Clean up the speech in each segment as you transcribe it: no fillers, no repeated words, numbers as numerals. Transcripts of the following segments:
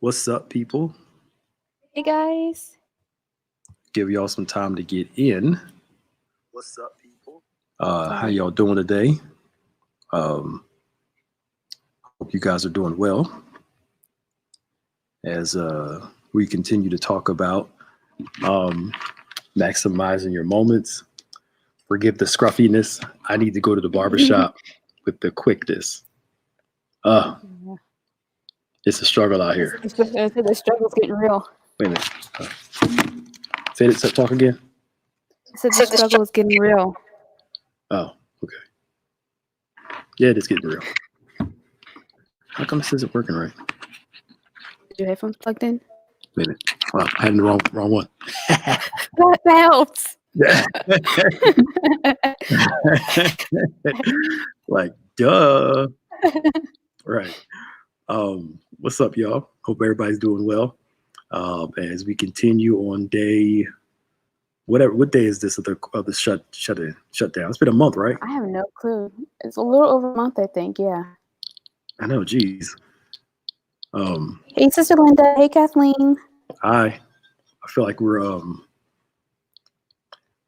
What's up, people? Hey guys. Give y'all some time to get in. What's up, people? How y'all doing today? Um, Hope you guys are doing well as we continue to talk about um, maximizing your moments. Forgive the scruffiness. I need to go to the barbershop with the quickness. Uh, it's a struggle out here. The struggle's getting real. Wait a minute. Say it. Talk again. I said the struggle is getting real. Oh, okay. Yeah, it is getting real. How come this isn't working right? Is your headphones plugged in? Wait a minute. Oh, I had the wrong one. That helps. Like, duh. Right. What's up, y'all? Hope everybody's doing well. As we continue on day, what day is this of the shutdown? It's been a month, right? I have no clue. It's a little over a month, I think. Yeah. I know. Geez. Hey, Sister Linda. Hey, Kathleen. I feel like we're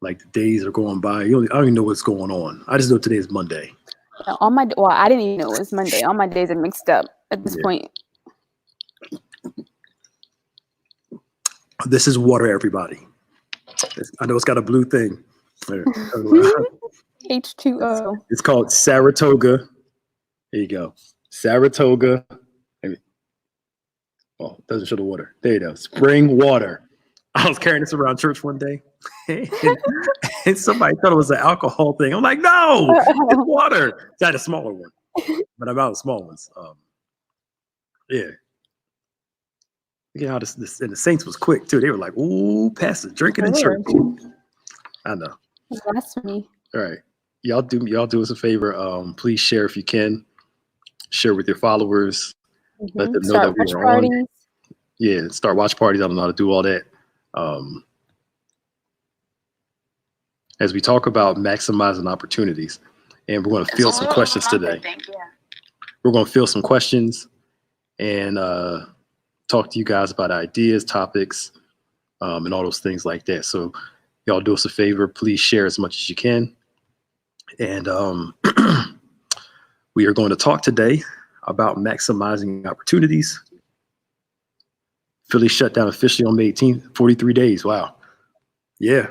like the days are going by. I don't even know what's going on. I just know today is Monday. I didn't even know it was Monday. All my days are mixed up at this point. This is water, everybody. I know it's got a blue thing. H2O. It's called Saratoga. There you go. Saratoga. Oh, it doesn't show the water. There you go. Spring water. I was carrying this around church one day, and somebody thought it was an alcohol thing. I'm like, no, it's water. It's had a smaller one, but I'm out of small ones. Yeah. Look at how this and the Saints was quick too. They were like, "Ooh, Pastor, drinking in church." I know. Blasphemy. All right, y'all do us a favor. Please share if you can. Share with your followers. Let them know that we are on. Yeah, start watch parties. I don't know how to do all that. As we talk about maximizing opportunities, and we're going to field some questions today. We're going to field some questions and talk to you guys about ideas, topics, and all those things like that. So y'all do us a favor. Please share as much as you can. And we are going to talk today about maximizing opportunities. Philly shut down officially on May 18th, 43 days. Wow. Yeah.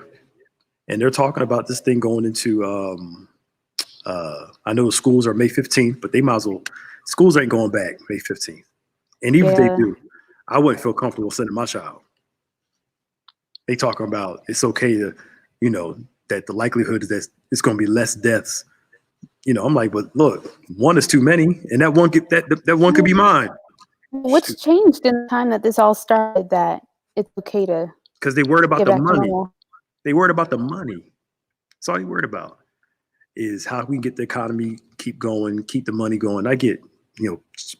And they're talking about this thing going into, I know schools are May 15th, but they might as well, schools ain't going back May 15th. And even if they do, I wouldn't feel comfortable sending my child. They talking about it's okay to, that the likelihood is that it's going to be less deaths. I'm like, but look, one is too many, and that one could be mine. What's changed in the time that this all started that it's okay to? Because they worried about the money. They worried about the money. That's all you worried about is how we can get the economy keep going, keep the money going. I get,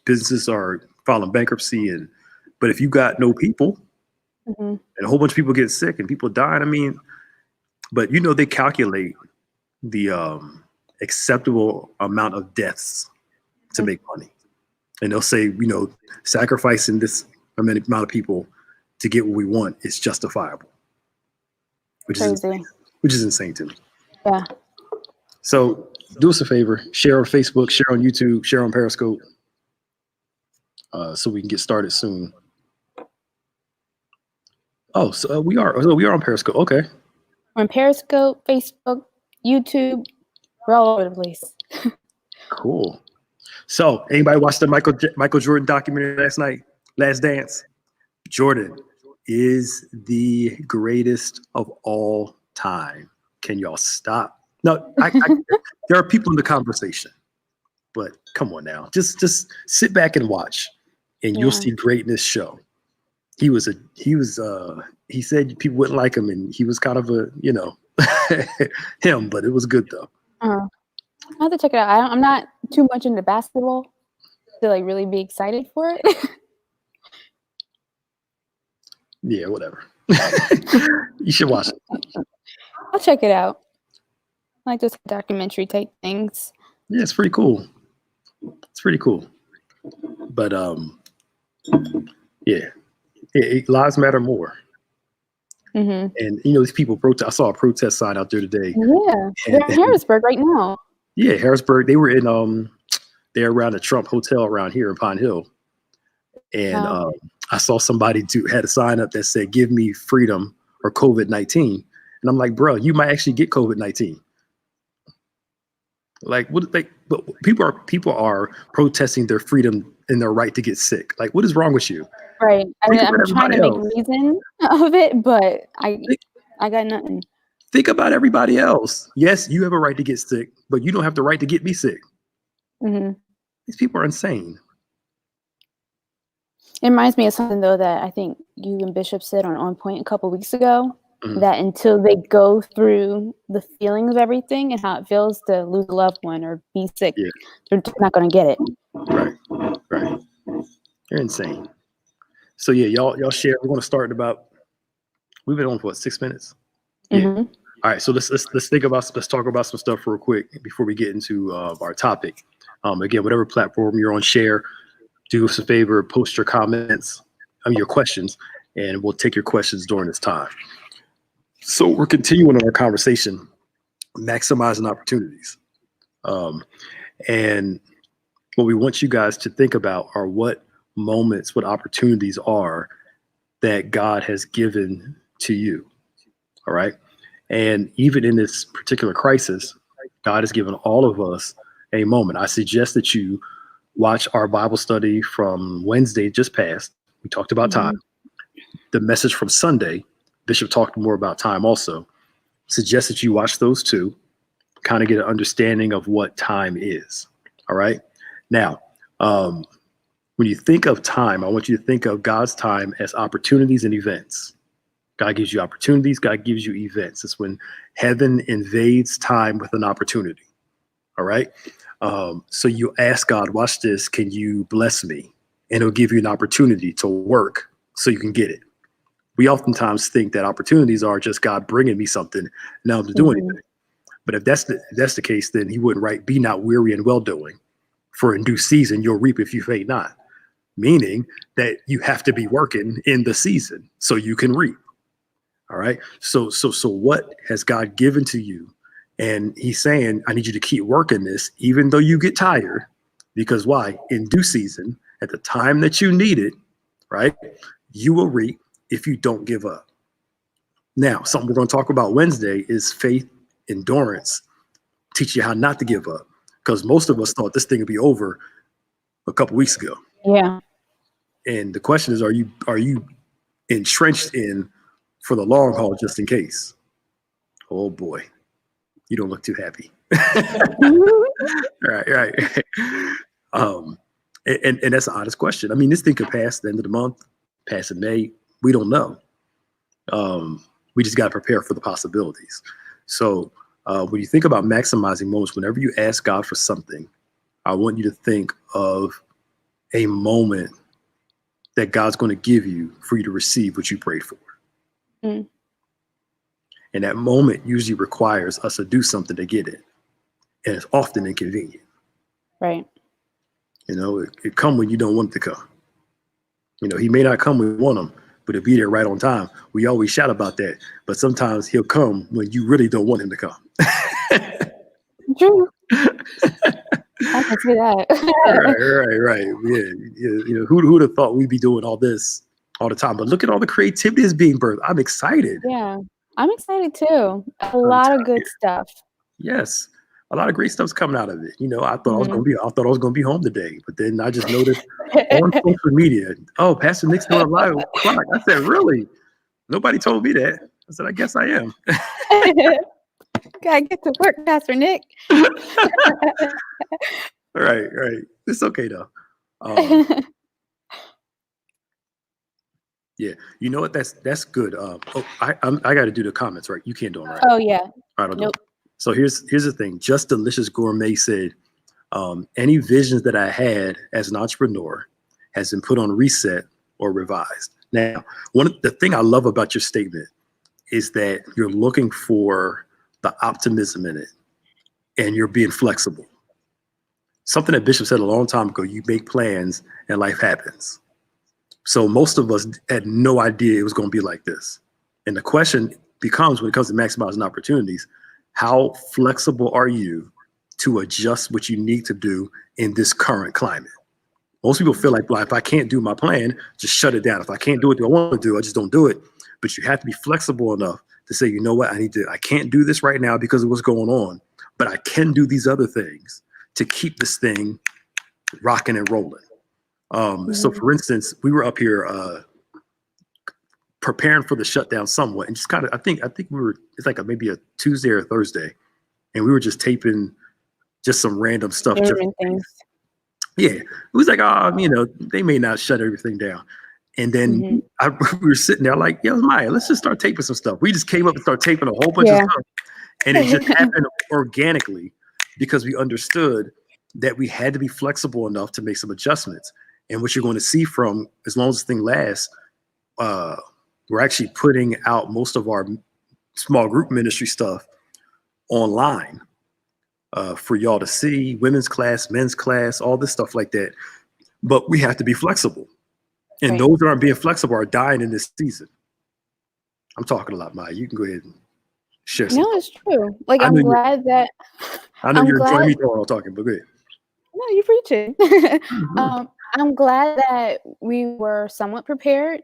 businesses are filing bankruptcy, but if you got no people and a whole bunch of people get sick and people dying, but they calculate the acceptable amount of deaths to make money. And they'll say, sacrificing this amount of people to get what we want is justifiable. Which is insane to me. Yeah. So do us a favor, share on Facebook, share on YouTube, share on Periscope, so we can get started soon. Oh, so we are on Periscope. Okay. We're on Periscope, Facebook, YouTube. We're all over the place. Cool. So anybody watch the Michael Jordan documentary last night? Last Dance? Jordan is the greatest of all time. Can y'all stop? No, there are people in the conversation, but come on now, just sit back and watch, and you'll see greatness show. He said people wouldn't like him, and he was kind of a him, but it was good though. I have to check it out. I'm not too much into basketball to really be excited for it. Yeah, whatever. You should watch it. I'll check it out. I like those documentary type things. Yeah, it's pretty cool. But Yeah, lives matter more. Mm-hmm. And these people protest. I saw a protest sign out there today. Yeah, And, they're in Harrisburg right now. Yeah, Harrisburg. They were in they're around the Trump Hotel around here in Pine Hill, and I saw somebody had a sign up that said "Give me freedom or COVID-19," and I'm like, bro, you might actually get COVID-19. Like what? Like, but people are protesting their freedom and their right to get sick. Like, what is wrong with you? Right. I mean, Think about I'm trying to everybody make else. reason of it, but I Think, got nothing. think about everybody else. Yes, you have a right to get sick, but you don't have the right to get me sick. Mm-hmm. These people are insane. It reminds me of something though that I think you and Bishop said on Point a couple weeks ago. Mhm. That until they go through the feelings of everything and how it feels to lose a loved one or be sick, Yeah. they're just not going to get it. Right. They're insane. So yeah, y'all share. We're going to start in about. We've been on for what, 6 minutes? Yeah. Mm-hmm. All right. So let's talk about some stuff real quick before we get into our topic. Again, whatever platform you're on, share. Do us a favor, post your comments, your questions, and we'll take your questions during this time. So we're continuing our conversation, maximizing opportunities. And what we want you guys to think about are what moments, what opportunities are that God has given to you. All right. And even in this particular crisis, God has given all of us a moment. I suggest that you watch our Bible study from Wednesday just passed. We talked about time. The message from Sunday, Bishop talked more about time also. Suggest that you watch those two, kind of get an understanding of what time is. All right. Now, when you think of time, I want you to think of God's time as opportunities and events. God gives you opportunities. God gives you events. It's when heaven invades time with an opportunity. All right. So you ask God, watch this. Can you bless me? And it'll give you an opportunity to work so you can get it. We oftentimes think that opportunities are just God bringing me something. Now to do anything. But if that's the case, then he wouldn't write, be not weary and well doing, for in due season you'll reap if you faint not. Meaning that you have to be working in the season so you can reap. All right. So what has God given to you? And he's saying, I need you to keep working this, even though you get tired, because why? In due season, at the time that you need it, right, you will reap if you don't give up. Now, something we're going to talk about Wednesday is faith, endurance, teach you how not to give up, because most of us thought this thing would be over a couple weeks ago. Yeah. And the question is, are you entrenched in for the long haul just in case? Oh boy. You don't look too happy. Right. And that's an honest question. I mean, this thing could pass the end of the month, pass in May. We don't know. We just got to prepare for the possibilities. So when you think about maximizing moments, whenever you ask God for something, I want you to think of a moment that God's going to give you for you to receive what you prayed for. Mm. And that moment usually requires us to do something to get it. And it's often inconvenient. Right. It come when you don't want it to come. He may not come when you want him, but he'll be there right on time. We always shout about that. But sometimes he'll come when you really don't want him to come. True. I can see that. Right. Yeah. Who'd have thought we'd be doing all this all the time? But look at all the creativity that's being birthed. I'm excited. Yeah. I'm excited too. A lot of good stuff. Yes. A lot of great stuff's coming out of it. I thought I was going to be home today, but then I just noticed on social media, oh, Pastor Nick's doing a live o'clock. I said, really? Nobody told me that. I said, I guess I am. Gotta get to work, Pastor Nick. Right. It's okay though. Yeah, you know what? That's good. I got to do the comments, right? You can't do them, right? Oh yeah. I don't know. So here's the thing. Just Delicious Gourmet said, any visions that I had as an entrepreneur has been put on reset or revised. Now, the thing I love about your statement is that you're looking for the optimism in it, and you're being flexible. Something that Bishop said a long time ago: you make plans, and life happens. So most of us had no idea it was going to be like this. And the question becomes, when it comes to maximizing opportunities, how flexible are you to adjust what you need to do in this current climate? Most people feel like, well, if I can't do my plan, just shut it down. If I can't do what I want to do, I just don't do it. But you have to be flexible enough to say, you know what, I can't do this right now because of what's going on, but I can do these other things to keep this thing rocking and rolling. So for instance, we were up here preparing for the shutdown somewhat, and just kind of, I think we were, it's like maybe a Tuesday or Thursday, and we were just taping just some random stuff. Things. Yeah, it was like, they may not shut everything down. And then we were sitting there like, yo, Maya, let's just start taping some stuff. We just came up and started taping a whole bunch of stuff. And it just happened organically because we understood that we had to be flexible enough to make some adjustments. And what you're going to see from, as long as this thing lasts, we're actually putting out most of our small group ministry stuff online for y'all to see, women's class, men's class, all this stuff like that. But we have to be flexible. And those that aren't being flexible are dying in this season. I'm talking a lot, Maya. You can go ahead and share some. No, it's true. Like, I'm glad that... I know you're enjoying me while I'm talking, but go ahead. No, you're preaching. I'm glad that we were somewhat prepared.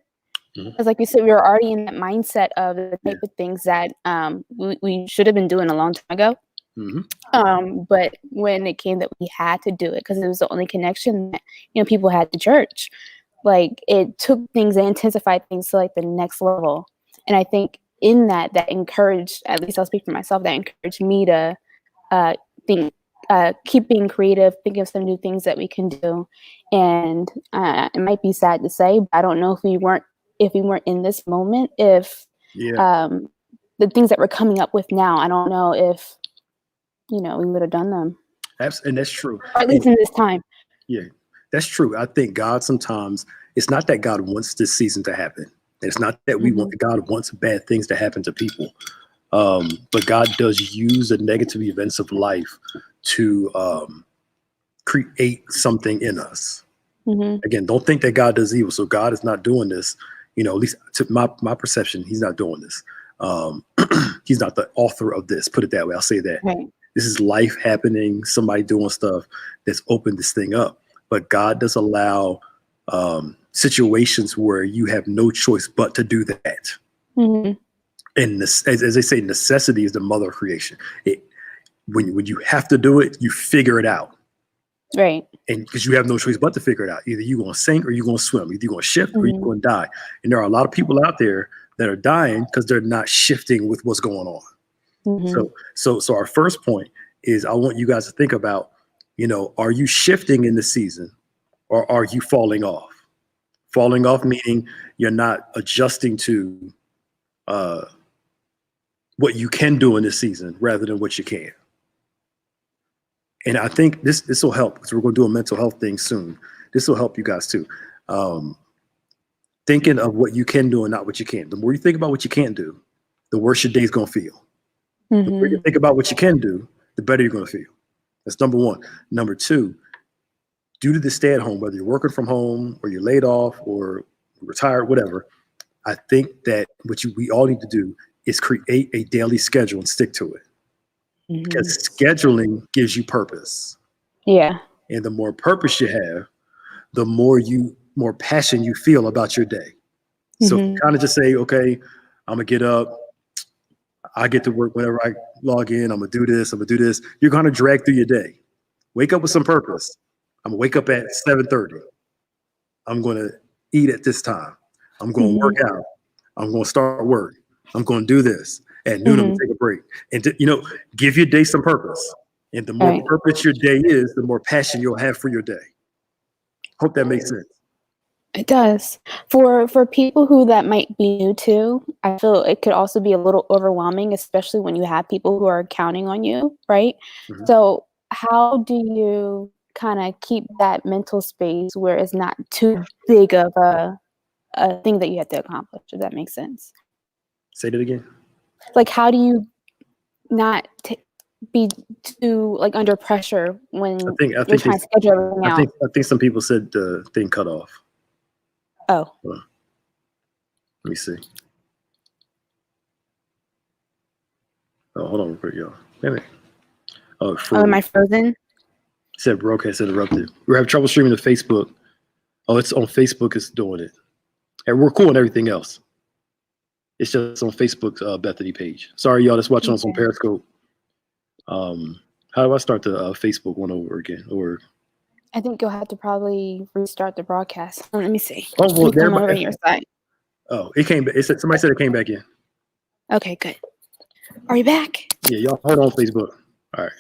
Because like you said, we were already in that mindset of the type of things that we should have been doing a long time ago. But when it came that we had to do it, because it was the only connection that, people had to church. Like, it took things and intensified things to like the next level. And I think in that encouraged, at least I'll speak for myself, that encouraged me to keep being creative, think of some new things that we can do. And it might be sad to say, but I don't know if we weren't in this moment, if the things that we're coming up with now, I don't know if, we would have done them. And that's true. Or at least in this time. Yeah. That's true. I think God sometimes, it's not that God wants this season to happen. It's not that God wants bad things to happen to people. But God does use the negative events of life to create something in us. Again, don't think that God does evil. So God is not doing this, at least to my perception, he's not doing this. He's not the author of this. Put it that way. I'll say that. Right. This is life happening, somebody doing stuff that's opened this thing up. But God does allow situations where you have no choice but to do that. And as they say, necessity is the mother of creation. When you have to do it, you figure it out. Right. And because you have no choice but to figure it out. Either you're going to sink or you're going to swim. Either you're going to shift or you're going to die. And there are a lot of people out there that are dying because they're not shifting with what's going on. So our first point is, I want you guys to think about, are you shifting in the season, or are you falling off? Falling off meaning you're not adjusting to what you can do in this season rather than what you can. And I think this will help, because we're going to do a mental health thing soon. This will help you guys too. Thinking of what you can do and not what you can't. The more you think about what you can't do, the worse your day's going to feel. The more you think about what you can do, the better you're going to feel. That's number one. Number two, due to the stay at home, whether you're working from home or you're laid off or retired, whatever, I think that what we all need to do is create a daily schedule and stick to it. Because scheduling gives you purpose. Yeah. And the more purpose you have, the more passion you feel about your day. So kind of just say, okay, I'm going to get up. I get to work whenever I log in. I'm going to do this. I'm going to do this. You're going to drag through your day. Wake up with some purpose. I'm going to wake up at 7:30. I'm going to eat at this time. I'm going to work out. I'm going to start work. I'm going to do this. At noon, I'm going to take a break. And, give your day some purpose. And the more purpose your day is, the more passion you'll have for your day. Hope that makes sense. It does. For people who that might be new to, I feel it could also be a little overwhelming, especially when you have people who are counting on you, right? So how do you kind of keep that mental space where it's not too big of a thing that you have to accomplish, if that makes sense? Say that again. Like, how do you not be too under pressure when you're trying to schedule everything out? I think some people said the thing cut off. Oh. Let me see. Oh, hold on real quick, y'all. Wait a minute. Oh, Am I frozen? Said broadcast interrupted. We're having trouble streaming to Facebook. Oh, it's on Facebook. It's doing it. And we're cool on everything else. It's just on Facebook's Bethany page. Sorry, y'all, that's watching us on Periscope. How do I start the Facebook one over again? Or I think you'll have to probably restart the broadcast. Let me see. Oh, well, Let me come over to your side. Oh, it came. It said somebody said it came back in. Okay, good. Are you back? Yeah, y'all hold on Facebook. All right.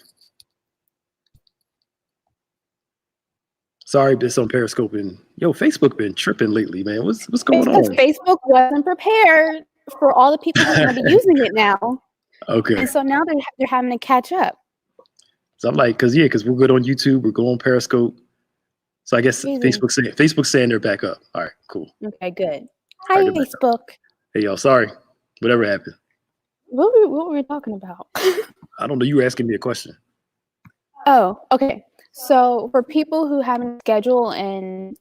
Sorry, this on Periscope and Facebook been tripping lately, man. What's going on? Because Facebook wasn't prepared for all the people who are going to be using it now. Okay. And so now they're having to catch up. So I'm like, because we're good on YouTube, we're good on Periscope. So I guess Facebook's saying they're back up. All right, cool. Okay, good. Hi, Facebook. Hey, y'all, sorry. Whatever happened. What were we talking about? I don't know. You were asking me a question. Oh, okay. So for people who haven't scheduled and,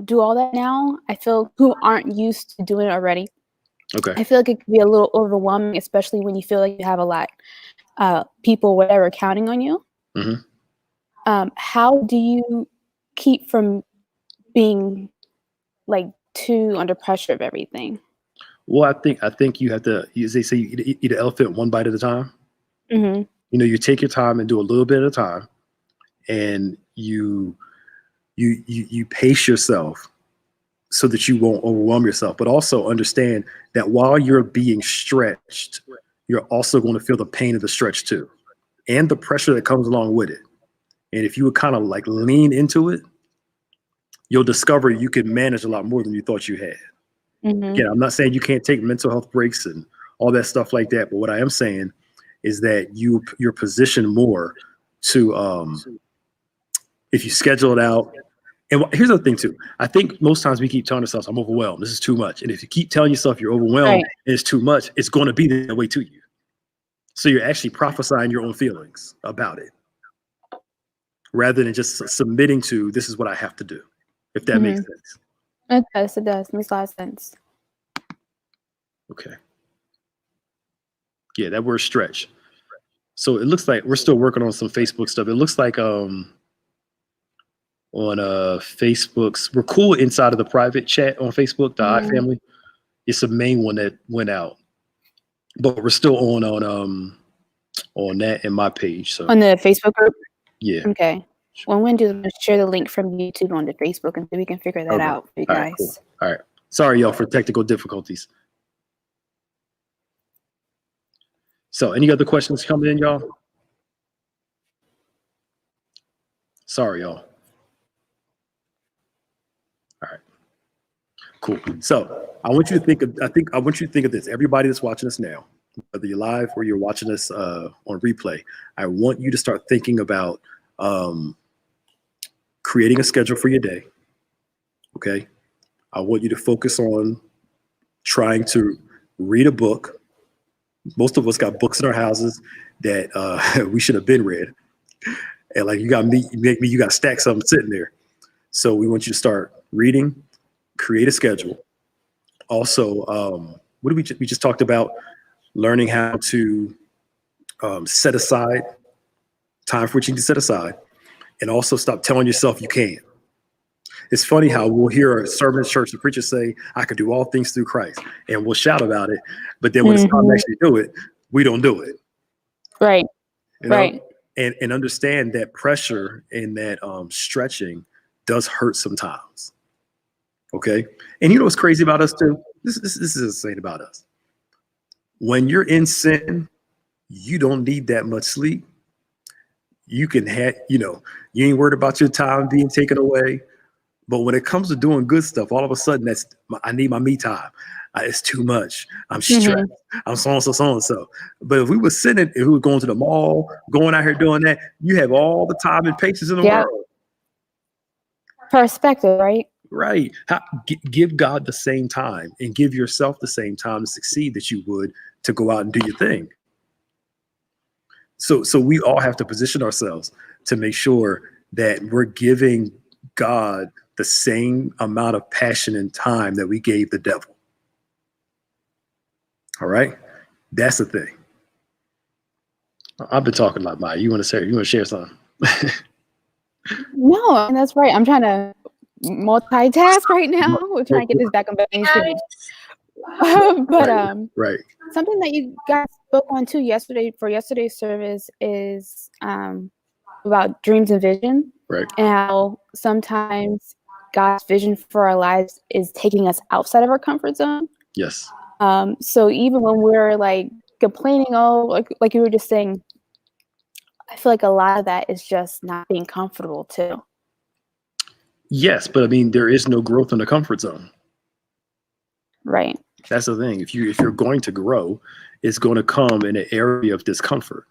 do all that now, I feel who aren't used to doing it already. Okay. I feel like it can be a little overwhelming, especially when you feel like you have a lot people, whatever, counting on you. Mm-hmm. How do you keep from being like too under pressure of everything? Well, I think you have to, as they say, you eat an elephant one bite at a time. Mm-hmm. You take your time and do a little bit at a time, and you pace yourself so that you won't overwhelm yourself. But also understand that while you're being stretched, you're also going to feel the pain of the stretch too, and the pressure that comes along with it. And if you would kind of like lean into it, you'll discover you can manage a lot more than you thought you had. Mm-hmm. Again, I'm not saying you can't take mental health breaks and all that stuff like that, but what I am saying is that you're positioned more to, if you schedule it out. And here's the thing too. I think most times we keep telling ourselves, I'm overwhelmed. This is too much. And if you keep telling yourself you're overwhelmed and it's too much, it's going to be that way to you. So you're actually prophesying your own feelings about it rather than just submitting to, this is what I have to do. If that makes sense. It does. Makes a lot of sense. Okay. Yeah, that word stretch. So it looks like we're still working on some Facebook stuff. It looks like on Facebook's, we're cool inside of the private chat on Facebook, the iFamily. It's the main one that went out. But we're still on that in my page. So on the Facebook group? Yeah. Okay. Well, I'm going to share the link from YouTube onto Facebook and so we can figure that out for you guys. Cool. All right. Sorry, y'all, for technical difficulties. So any other questions coming in, y'all? Sorry, y'all. All right. Cool. So I want you to think of this. Everybody that's watching us now, whether you're live or you're watching us on replay, I want you to start thinking about creating a schedule for your day. Okay. I want you to focus on trying to read a book. Most of us got books in our houses that we should have been read. And like you got stacks of them sitting there. So we want you to start reading, create a schedule. Also, what did we just talked about? Learning how to set aside time for what you need to set aside, and also stop telling yourself you can't. It's funny how we'll hear a sermon in church, the preacher say, I can do all things through Christ, and we'll shout about it. But then when it's time to actually do it, we don't do it. Right. You know? Right. And understand that pressure and that stretching does hurt sometimes. Okay. And you know what's crazy about us too? This is insane about us. When you're in sin, you don't need that much sleep. You can have, you ain't worried about your time being taken away. But when it comes to doing good stuff, all of a sudden I need my me time. It's too much. I'm stressed. I'm so-and-so. But if we were sitting, if we were going to the mall, going out here doing that, you have all the time and patience in the world. Perspective, right? Right. Give God the same time and give yourself the same time to succeed that you would to go out and do your thing. So we all have to position ourselves to make sure that we're giving God the same amount of passion and time that we gave the devil. All right. That's the thing. I've been talking a lot, Maya. You want to share something? No, and that's right. I'm trying to multitask right now. We're trying to get this back on the main street. But right. Something that you guys spoke on too yesterday for yesterday's service is about dreams and vision, right? And how sometimes God's vision for our lives is taking us outside of our comfort zone. Yes. So even when we're like complaining, like you were just saying, I feel like a lot of that is just not being comfortable too. Yes, but I mean, there is no growth in the comfort zone. Right. That's the thing. If you're going to grow, it's going to come in an area of discomfort.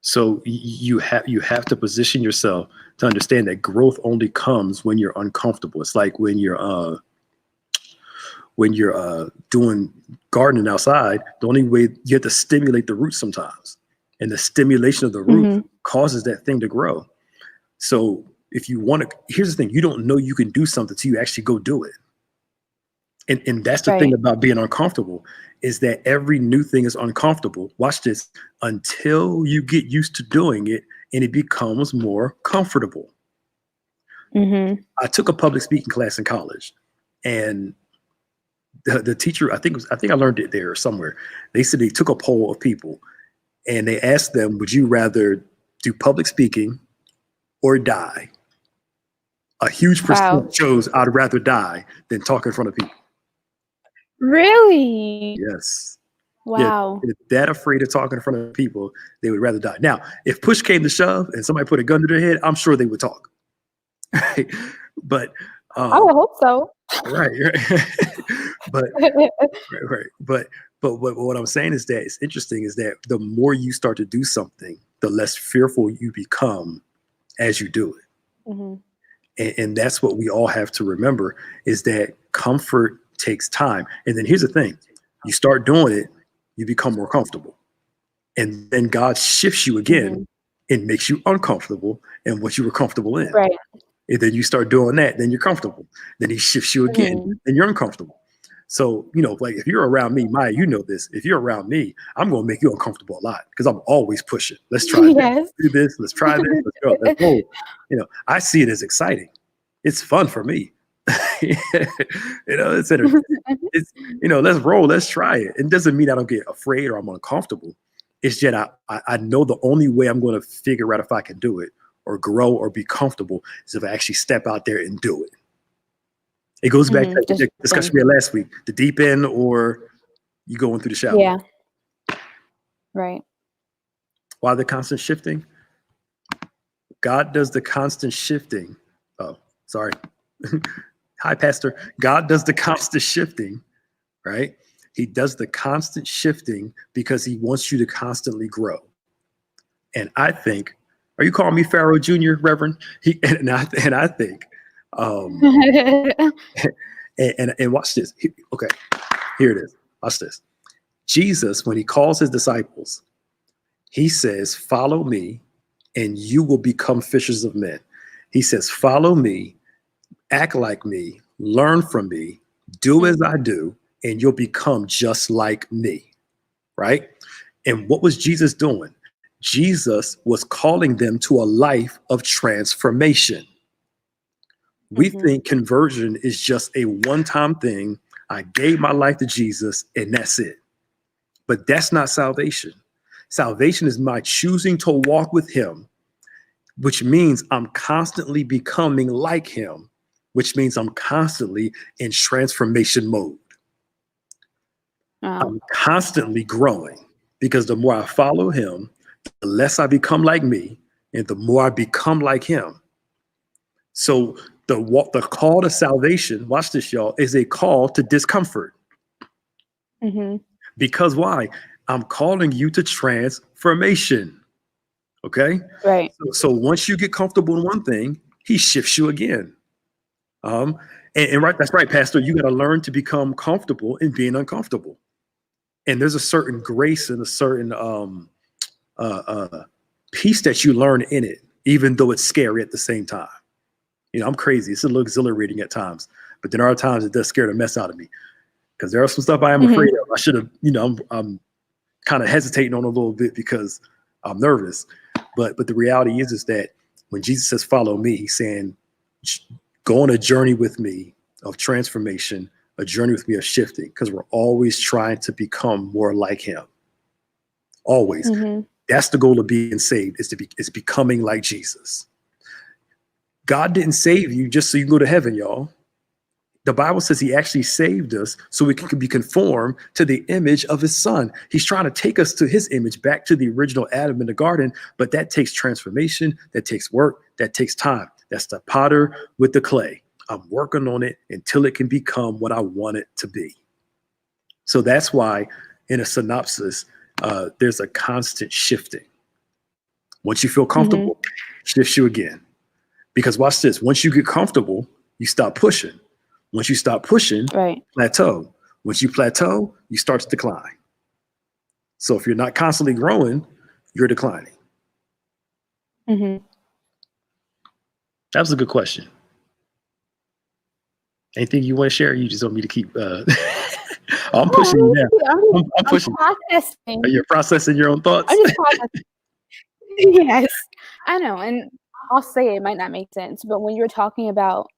So you have to position yourself to understand that growth only comes when you're uncomfortable. It's like when you're doing gardening outside, the only way you have to stimulate the roots sometimes. And the stimulation of the root causes that thing to grow. So if you want to, here's the thing, you don't know you can do something till you actually go do it. And that's the thing about being uncomfortable, is that every new thing is uncomfortable. Watch this, until you get used to doing it and it becomes more comfortable. I took a public speaking class in college, and the teacher, I think I learned it there somewhere. They said they took a poll of people and they asked them, would you rather do public speaking or die? A huge percent chose I'd rather die than talk in front of people. Really? Yes. Wow. Yeah, if that afraid of talking in front of people, they would rather die. Now, if push came to shove and somebody put a gun to their head, I'm sure they would talk. But I would hope so. Right. But right. But what I'm saying is that it's interesting is that the more you start to do something, the less fearful you become as you do it. And that's what we all have to remember, is that comfort takes time. And then here's the thing, you start doing it, you become more comfortable. And then God shifts you again and makes you uncomfortable in what you were comfortable in. Right. And then you start doing that, then you're comfortable. Then he shifts you again and you're uncomfortable. So, like if you're around me, Maya, you know this, if you're around me, I'm going to make you uncomfortable a lot because I'm always pushing. Let's try this, let's do this, let's try this, let's go, let's go. I see it as exciting. It's fun for me. It's let's roll, let's try it. It doesn't mean I don't get afraid or I'm uncomfortable. It's just I know the only way I'm going to figure out if I can do it or grow or be comfortable is if I actually step out there and do it. It goes back to the discussion we had last week, the deep end or you going through the shower. Yeah. Right. Why the constant shifting? God does the constant shifting. Oh, sorry. Hi, Pastor. God does the constant shifting, right? He does the constant shifting because he wants you to constantly grow. And I think, are you calling me Pharaoh Jr., Reverend? And I think, and watch this. Okay, here it is. Watch this. Jesus, when he calls his disciples, he says, follow me and you will become fishers of men. He says, follow me, act like me, learn from me, do as I do, and you'll become just like me, right? And what was Jesus doing? Jesus was calling them to a life of transformation. We think conversion is just a one-time thing. I gave my life to Jesus and that's it. But that's not salvation. Salvation is my choosing to walk with him, which means I'm constantly becoming like him, which means I'm constantly in transformation mode. I'm constantly growing because the more I follow him, the less I become like me and the more I become like him. So the call to salvation, watch this, y'all, is a call to discomfort. Because why? I'm calling you to transformation. Okay? Right. So once you get comfortable in one thing, he shifts you again. And right, that's right, Pastor. You got to learn to become comfortable in being uncomfortable. And there's a certain grace and a certain peace that you learn in it, even though it's scary at the same time. I'm crazy. It's a little exhilarating at times, but then there are times it does scare the mess out of me because there are some stuff I am afraid of. I should have, I'm kind of hesitating on a little bit because I'm nervous. But the reality is that when Jesus says, follow me, he's saying, go on a journey with me of transformation, a journey with me of shifting, because we're always trying to become more like him. Always. That's the goal of being saved, is becoming like Jesus. God didn't save you just so you can go to heaven, y'all. The Bible says he actually saved us so we can be conformed to the image of his son. He's trying to take us to his image, back to the original Adam in the garden. But that takes transformation. That takes work. That takes time. That's the potter with the clay. I'm working on it until it can become what I want it to be. So that's why in a synopsis, there's a constant shifting. Once you feel comfortable, shifts you again. Because watch this. Once you get comfortable, you stop pushing. Once you stop pushing, plateau. Once you plateau, you start to decline. So if you're not constantly growing, you're declining. That was a good question. Anything you want to share? You just want me to keep? I'm pushing you now. I'm pushing. Processing. You're processing your own thoughts. I'm just processing. Yes, I know, and I'll say it might not make sense, but when you're talking about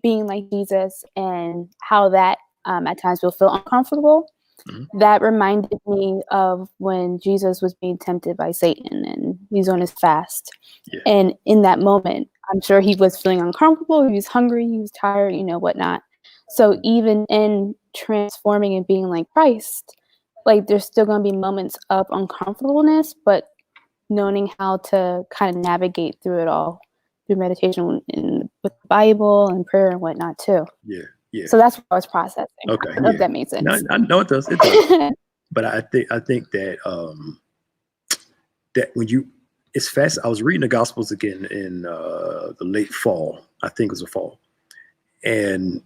being like Jesus and how that at times will feel uncomfortable, that reminded me of when Jesus was being tempted by Satan and he's on his fast. And in that moment, I'm sure he was feeling uncomfortable. He was hungry. He was tired, whatnot. So even in transforming and being like Christ, like there's still going to be moments of uncomfortableness, but knowing how to kind of navigate through it all through meditation and with the Bible and prayer and whatnot too. Yeah. So that's what I was processing. Okay. I don't know if that made sense. No, I know it does. It does. But I think that that when it's fast. I was reading the Gospels again in the late fall. I think it was the fall, and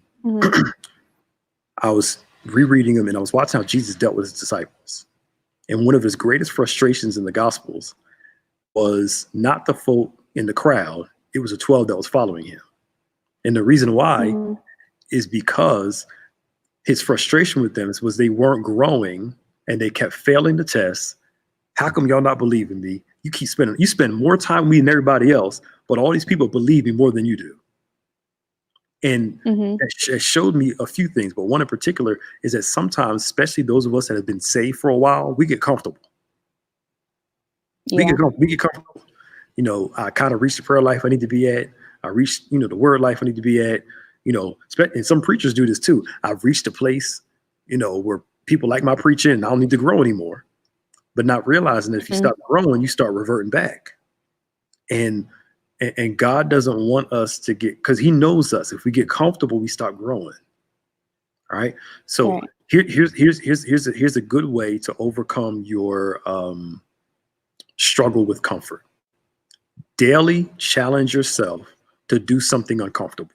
I was rereading them, and I was watching how Jesus dealt with his disciples. And one of his greatest frustrations in the Gospels was not the folk in the crowd. It was the 12 that was following him. And the reason why is because his frustration with them was they weren't growing and they kept failing the tests. How come y'all not believing me? You spend more time with me than everybody else, but all these people believe me more than you do. And it showed me a few things, but one in particular is that sometimes, especially those of us that have been saved for a while, we get comfortable. We get comfortable. I kind of reached the prayer life I need to be at. I reached, the word life I need to be at. And some preachers do this too. I've reached a place, where people like my preaching and I don't need to grow anymore. But not realizing that if you stop growing, you start reverting back. And God doesn't want us to because he knows us. If we get comfortable, we start growing. All right. So here's a good way to overcome your struggle with comfort. Daily challenge yourself to do something uncomfortable.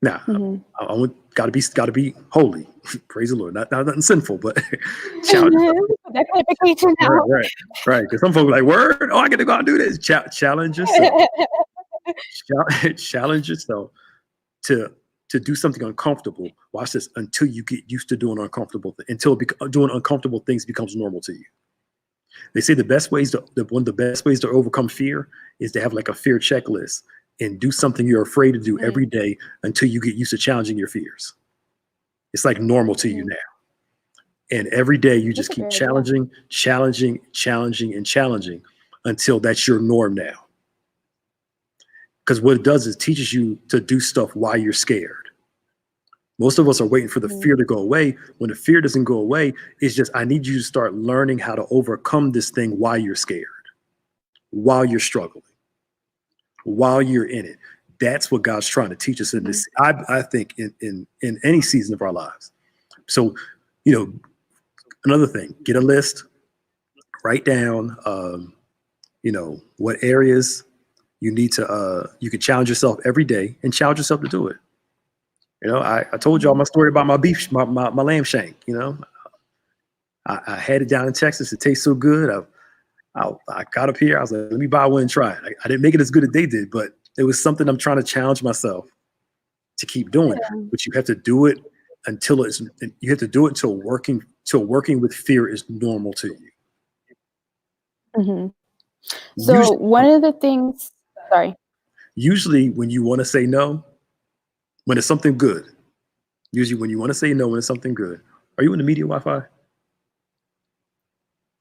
Now, I gotta be holy. Praise the Lord. Not nothing sinful, but challenge yourself. That clarification now. Right. Because some folks are like, word, I get to go out and do this. Challenge yourself. Challenge yourself to do something uncomfortable. Watch this, until you get used to doing uncomfortable things, until doing uncomfortable things becomes normal to you. They say one of the best ways to overcome fear is to have like a fear checklist and do something you're afraid to do every day until you get used to challenging your fears. It's like normal to you now. And every day you just keep challenging until that's your norm now. Because what it does is teaches you to do stuff while you're scared. Most of us are waiting for the fear to go away. When the fear doesn't go away, it's just, I need you to start learning how to overcome this thing while you're scared, while you're struggling, while you're in it. That's what God's trying to teach us in this. I think in any season of our lives. So, another thing, get a list, write down, what areas you need to, you can challenge yourself every day and challenge yourself to do it. I told y'all my story about my beef, my lamb shank. I had it down in Texas. It tastes so good. I got up here. I was like, let me buy one and try it. I didn't make it as good as they did, but It was something I'm trying to challenge myself to keep doing. But you have to do it until working with fear is normal to you. Mm-hmm. So one of the things, sorry. Usually when you want to say no, when it's something good, usually when you want to say no, when it's something good. Are you in the media Wi-Fi?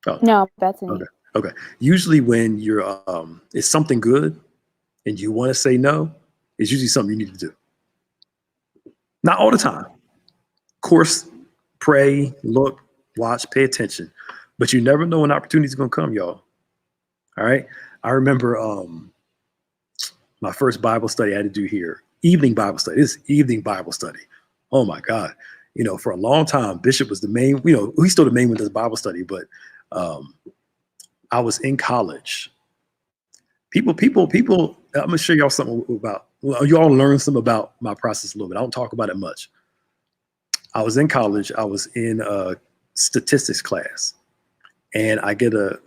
Oh. No, that's me. Okay. Usually when you're, it's something good and you want to say no, it's usually something you need to do. Not all the time. Of course, pray, look, watch, pay attention. But you never know when opportunity is going to come, y'all. All right. I remember my first Bible study I had to do here. Evening Bible study. This evening Bible study. Oh my God. You know, for a long time, Bishop was the main, you know, he's still the main one that does Bible study, but I was in college. People, I'm gonna show y'all something about, well, you all learn something about my process a little bit. I don't talk about it much. I was in college. I was in a statistics class, and I get a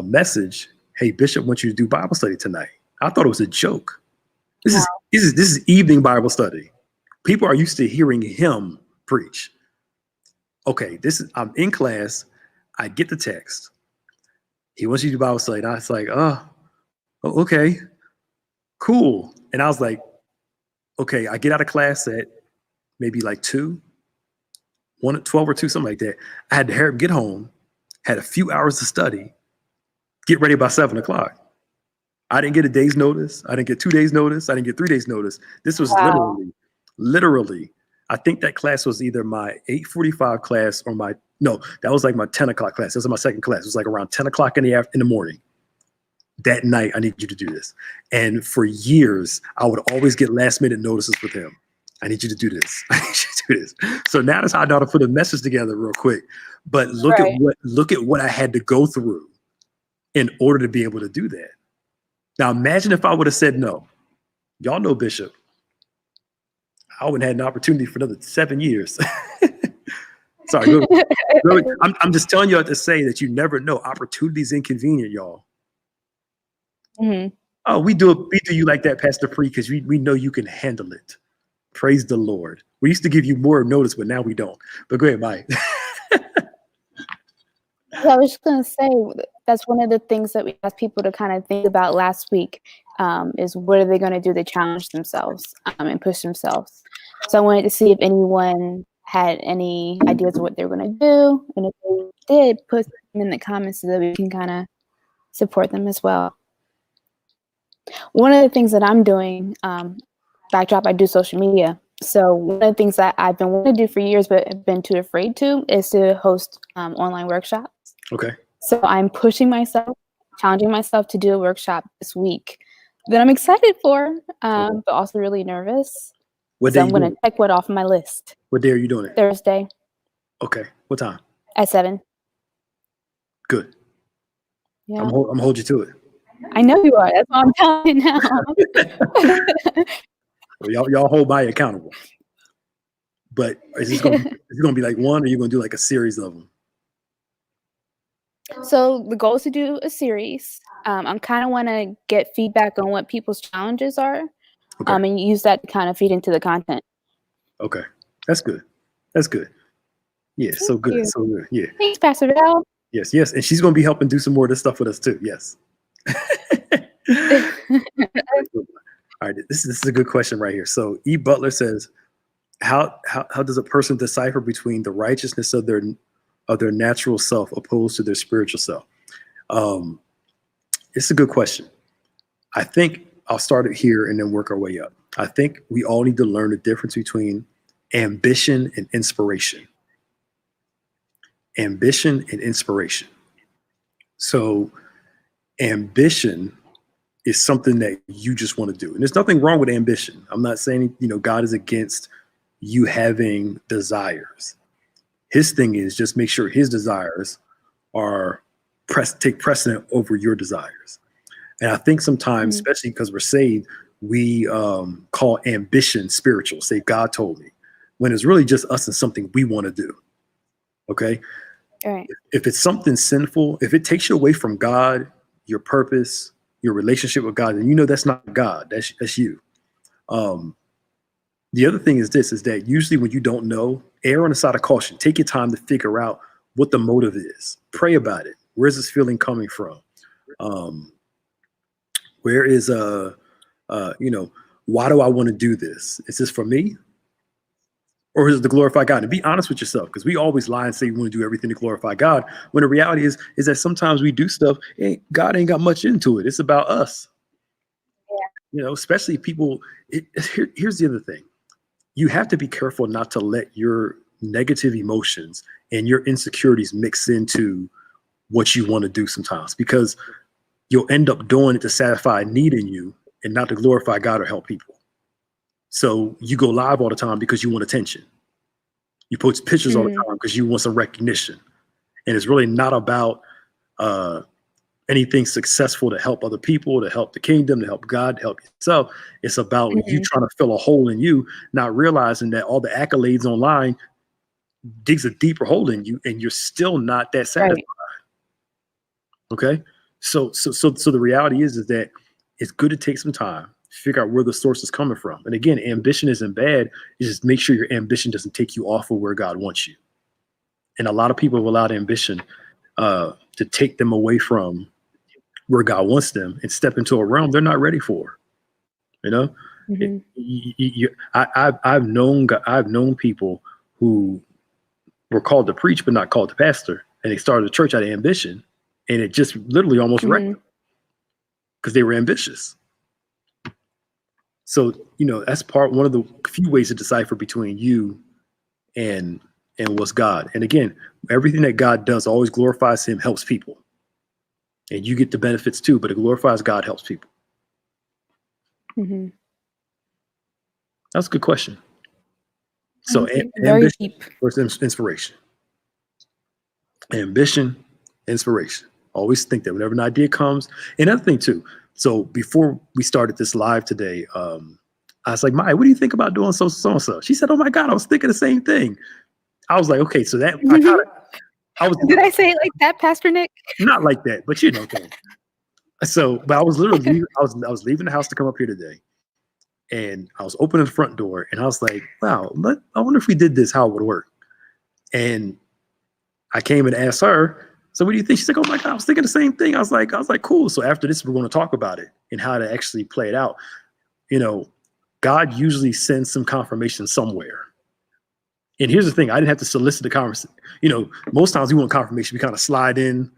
message. Hey, Bishop wants you to do Bible study tonight. I thought it was a joke. This is evening Bible study. People are used to hearing him preach. Okay, I'm in class. I get the text. He wants you to do Bible study. And I was like, oh, okay, cool. And I was like, okay, I get out of class at maybe like 12 or 2, something like that. I had to hurry up, get home, had a few hours to study, get ready by 7 o'clock. I didn't get a day's notice. I didn't get 2 days notice. I didn't get 3 days notice. This was literally, I think that class was either my 8:45 class or that was like my 10 o'clock class. This was my second class. It was like around 10 o'clock in the morning. That night, I need you to do this. And for years, I would always get last minute notices with him. I need you to do this. I need you to do this. So now that's how I know how to put a message together real quick. But look at what I had to go through in order to be able to do that. Now imagine if I would have said no. Y'all know Bishop. I wouldn't have had an opportunity for another 7 years. Sorry. I'm just telling you to say that you never know. Opportunity is inconvenient, y'all. Mm-hmm. Oh, we do you like that, Pastor Pre, because we know you can handle it. Praise the Lord. We used to give you more notice, but now we don't. But go ahead, Mike. I was just going to say, that's one of the things that we asked people to kind of think about last week, is what are they going to do to challenge themselves and push themselves. So I wanted to see if anyone had any ideas of what they were going to do. And if they did, put them in the comments so that we can kind of support them as well. One of the things that I'm doing, backdrop, I do social media. So one of the things that I've been wanting to do for years, but have been too afraid to, is to host online workshops. Okay. So I'm pushing myself, challenging myself to do a workshop this week that I'm excited for, but also really nervous. So I'm going to check what off my list. What day are you doing it? Thursday. Okay. What time? At 7. Good. Yeah. I'm hold you to it. I know you are. That's what I'm telling you now. Well, y'all hold by accountable. But is it going to be like one, or are you going to do like a series of them? So the goal is to do a series. I kind of want to get feedback on what people's challenges are, and use that to kind of feed into the content. Okay. That's good. That's good. Yeah, so good. So good. Yeah. Thanks, Pastor Val. Yes. And she's going to be helping do some more of this stuff with us too. Yes. All right. This is a good question right here. So E. Butler says, how does a person decipher between the righteousness of their natural self opposed to their spiritual self? It's a good question. I think I'll start it here and then work our way up. I think we all need to learn the difference between ambition and inspiration. Ambition and inspiration. So ambition is something that you just want to do. And there's nothing wrong with ambition. I'm not saying, God is against you having desires. His thing is just make sure his desires take precedent over your desires. And I think sometimes, especially because we're saved, we call ambition spiritual. Say, God told me, when it's really just us and something we want to do. Okay. All right. If it's something sinful, if it takes you away from God, your purpose, your relationship with God, and you know that's not God, that's you. The other thing is that usually when you don't know, err on the side of caution. Take your time to figure out what the motive is. Pray about it. Where's this feeling coming from? Where is why do I want to do this? Is this for me? Or is it to glorify God? And be honest with yourself, because we always lie and say we want to do everything to glorify God, when the reality is that sometimes we do stuff, God ain't got much into it. It's about us. Yeah. Especially people. Here's the other thing. You have to be careful not to let your negative emotions and your insecurities mix into what you want to do sometimes, because you'll end up doing it to satisfy a need in you and not to glorify God or help people. So you go live all the time because you want attention. You post pictures all the time because you want some recognition. And it's really not about anything successful to help other people, to help the kingdom, to help God, to help yourself. It's about you trying to fill a hole in you, not realizing that all the accolades online digs a deeper hole in you, and you're still not that satisfied. Right. Okay. So the reality is that it's good to take some time, figure out where the source is coming from. And again, ambition isn't bad. You just make sure your ambition doesn't take you off of where God wants you. And a lot of people have allowed ambition to take them away from where God wants them and step into a realm they're not ready for. I've known people who were called to preach but not called to pastor, and they started a church out of ambition, and it just literally almost wrecked them because they were ambitious. So that's one of the few ways to decipher between you and what's God. And again, everything that God does always glorifies Him, helps people. And you get the benefits too, but it glorifies God, helps people. That's a good question. So ambition versus inspiration. Ambition, inspiration. Always think that whenever an idea comes. Another thing too. So before we started this live today, I was like, Maya, what do you think about doing so-and-so? She said, oh my God, I was thinking the same thing. I was like, okay, so that Did I say it like that, Pastor Nick? Not like that, but So, but I was literally I was leaving the house to come up here today, and I was opening the front door, and I was like, wow, I wonder if we did this, how it would work. And I came and asked her, so what do you think? She's like, oh my God, I was thinking the same thing. I was like, cool. So after this, we're going to talk about it and how to actually play it out. God usually sends some confirmation somewhere. And here's the thing, I didn't have to solicit the conversation. Most times we want confirmation. We kind of slide in.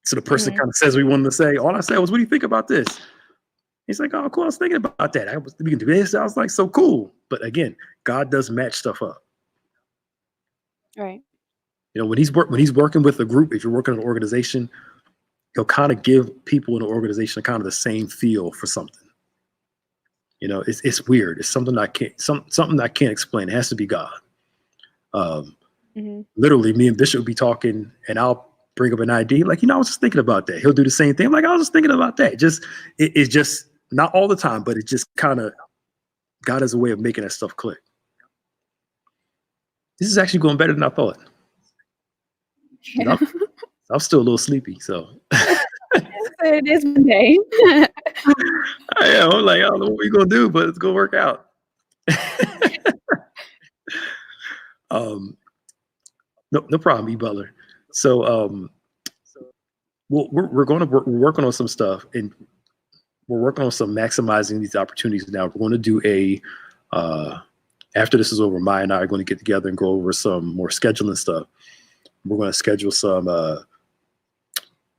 So the person kind of says what we wanted to say. All I said was, what do you think about this? He's like, oh, cool. I was thinking about that. We can do this. I was like, so cool. But again, God does match stuff up. Right. When he's working with a group, if you're working in an organization, he'll kind of give people in the organization kind of the same feel for something. It's weird. It's something I can't explain. It has to be God. Literally, me and Bishop will be talking, and I'll bring up an idea. Like, I was just thinking about that. He'll do the same thing. I'm like, I was just thinking about that. It's just not all the time, but it just kind of, God has a way of making that stuff click. This is actually going better than I thought. I'm still a little sleepy, so. It is Monday. I'm like, I don't know what we're gonna do, but it's gonna work out. No problem, E. Butler. So, we're working on some stuff, and we're working on some maximizing these opportunities. Now we're going to do after this is over, Maya and I are going to get together and go over some more scheduling stuff. We're going to schedule some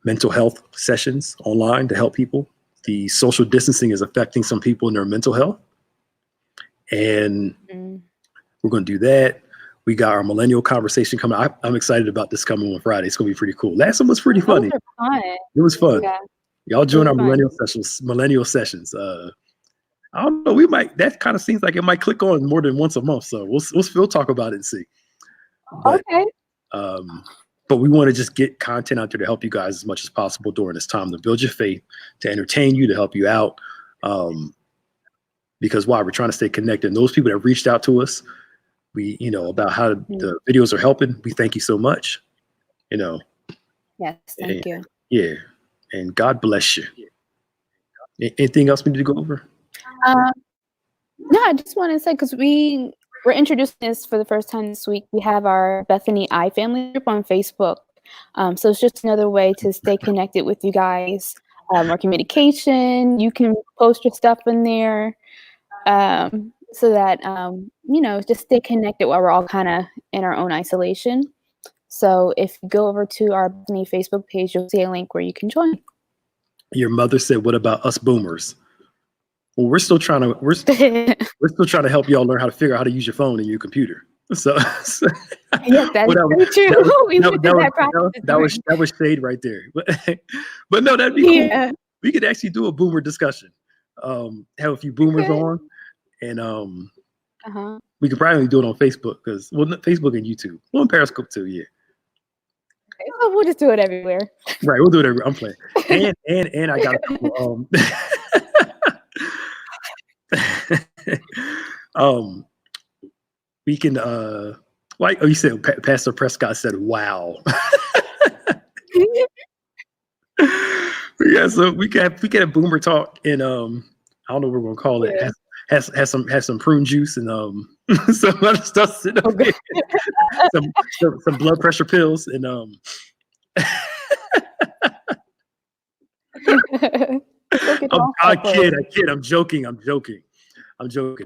mental health sessions online to help people. The social distancing is affecting some people in their mental health. And we're going to do that. We got our millennial conversation coming. I'm excited about this coming on Friday. It's going to be pretty cool. Last one was pretty funny. It was fun. Yeah. Y'all join our millennial sessions. I don't know. That kind of seems like it might click on more than once a month. So we'll talk about it and see. But, okay. But we want to just get content out there to help you guys as much as possible during this time, to build your faith, to entertain you, to help you out. Because why? We're trying to stay connected. And those people that have reached out to us, about how the videos are helping, we thank you so much. Yes, thank you. Yeah. And God bless you. Anything else we need to go over? No, I just want to say, because we're introducing this for the first time this week. We have our Bethany iFamily group on Facebook. So it's just another way to stay connected with you guys. More communication. You can post your stuff in there, so that just stay connected while we're all kind of in our own isolation. So if you go over to our Bethany Facebook page, you'll see a link where you can join. Your mother said, "What about us boomers?" Well, we're still trying to help y'all learn how to figure out how to use your phone and your computer. So yeah, that's true. That was shade right there. But no, that'd be cool. We could actually do a boomer discussion. Have a few boomers on, and we could probably do it on Facebook Facebook and YouTube. Well, on Periscope too, yeah. Well, we'll just do it everywhere. Right, we'll do it everywhere. I'm playing. And I got a couple we can you said Pastor Prescott said wow. Yeah, so we can have boomer talk, and I don't know what we're gonna call it. Has some prune juice and some other stuff sitting up there. some blood pressure pills and I kid, I'm joking.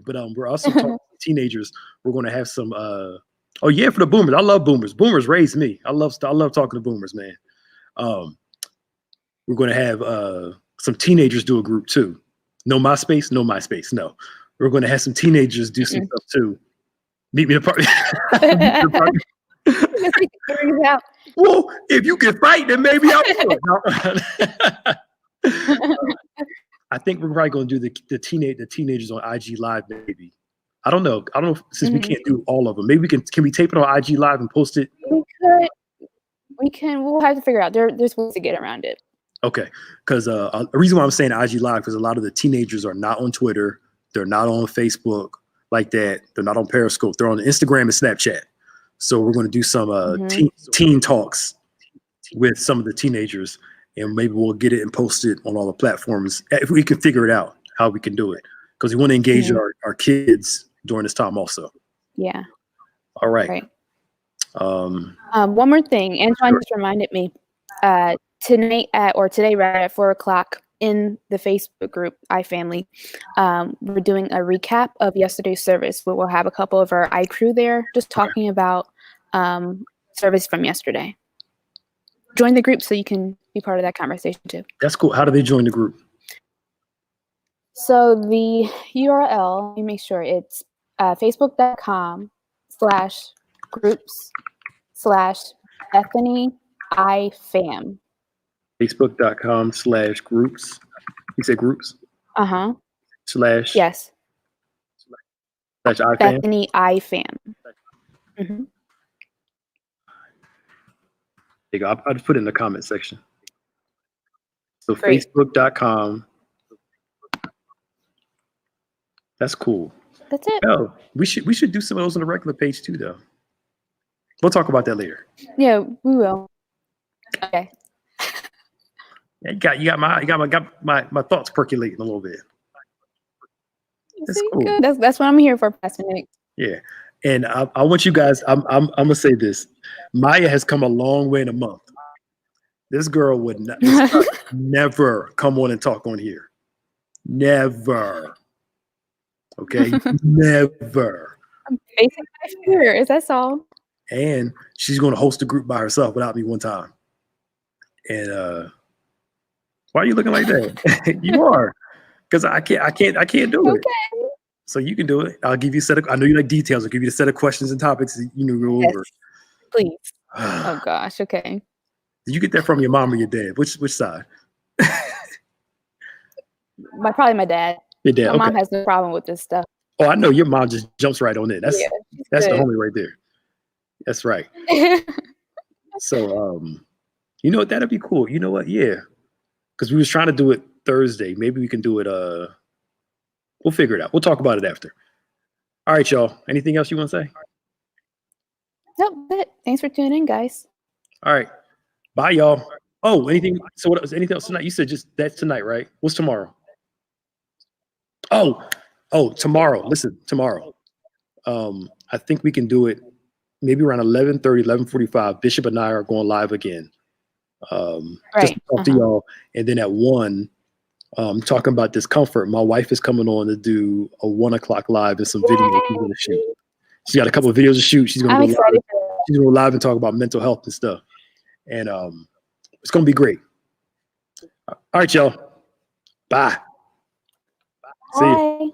But we're also talking to teenagers. We're going to have some. For the boomers. I love boomers. Boomers raised me. I love talking to boomers, man. We're going to have some teenagers do a group too. No MySpace. No, we're going to have some teenagers do some stuff too. Meet me in the park. Well, if you can fight, then maybe I'll do it. I think we're probably going to do the teenagers on IG Live, maybe. I don't know since we can't do all of them. Maybe can we tape it on IG Live and post it? We can. We'll have to figure out. There's ways to get around it. Okay, because the reason why I'm saying IG Live, because a lot of the teenagers are not on Twitter, they're not on Facebook like that, they're not on Periscope, they're on Instagram and Snapchat. So we're going to do some teen talks with some of the teenagers, and maybe we'll get it and post it on all the platforms if we can figure it out how we can do it, because we want to engage our kids during this time also. Yeah. All right. One more thing, Antoine just reminded me. Today at 4:00 in the Facebook group iFamily, we're doing a recap of yesterday's service, where we'll have a couple of our iCrew there just talking about service from yesterday. Join the group so you can be part of that conversation too. That's cool. How do they join the group? So the URL, let me make sure it's facebook.com/groups/BethanyIFam. Facebook.com/groups. You said groups? / Yes. / iFam? Bethany iFam. Mm-hmm. There you go. I'll just put it in the comment section. So great. Facebook.com. That's cool. That's it. Oh, we should do some of those on the regular page too, though. We'll talk about that later. Yeah, we will. Okay. Yeah, you got my thoughts percolating a little bit. That's cool. Good. That's what I'm here for, Pastor Nick. Yeah, and I want you guys. I'm gonna say this. Maya has come a long way in a month. This girl would never come on and talk on here. Never. Okay, never. I'm facing my fears. That's all. And she's going to host a group by herself without me one time. And why are you looking like that? You are, because I can't do it. Okay. So you can do it. I'll give you a set of. I know you like details. I'll give you a set of questions and topics that go over. Please. Oh gosh. Okay. Did you get that from your mom or your dad? Which side? Probably my dad. Your dad. My mom has no problem with this stuff. Oh, I know your mom just jumps right on it. That's the homie right there. That's right. So, you know what? That'd be cool. You know what? Yeah, because we was trying to do it Thursday. Maybe we can do it. We'll figure it out. We'll talk about it after. All right, y'all. Anything else you want to say? Nope. That's it. Thanks for tuning in, guys. All right. Bye, y'all. Oh, anything? So what? Anything else tonight? You said just that's tonight, right? What's tomorrow? Oh, tomorrow. Listen, tomorrow. I think we can do it maybe around 11:30, 11:45. Bishop and I are going live again. Just to talk to y'all. And then at 1, talking about discomfort. My wife is coming on to do a 1:00 live and some videos she's going to shoot. She's got a couple of videos to shoot. She's going to go live. She's going to go live and talk about mental health and stuff. And it's going to be great. All right, y'all. Bye. See you.